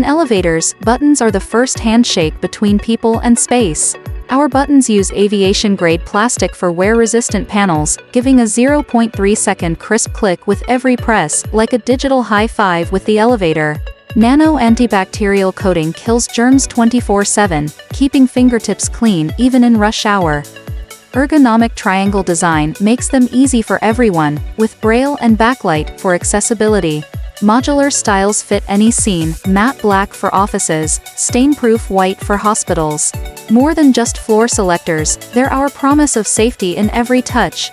In elevators, buttons are the first handshake between people and space. Our buttons use aviation-grade plastic for wear-resistant panels, giving a 0.3-second crisp click with every press, like a digital high-five with the elevator. Nano antibacterial coating kills germs 24/7, keeping fingertips clean even in rush hour. Ergonomic triangle design makes them easy for everyone, with Braille and backlight for accessibility. Modular styles fit any scene, matte black for offices, stain-proof white for hospitals. More than just floor selectors, they're our promise of safety in every touch.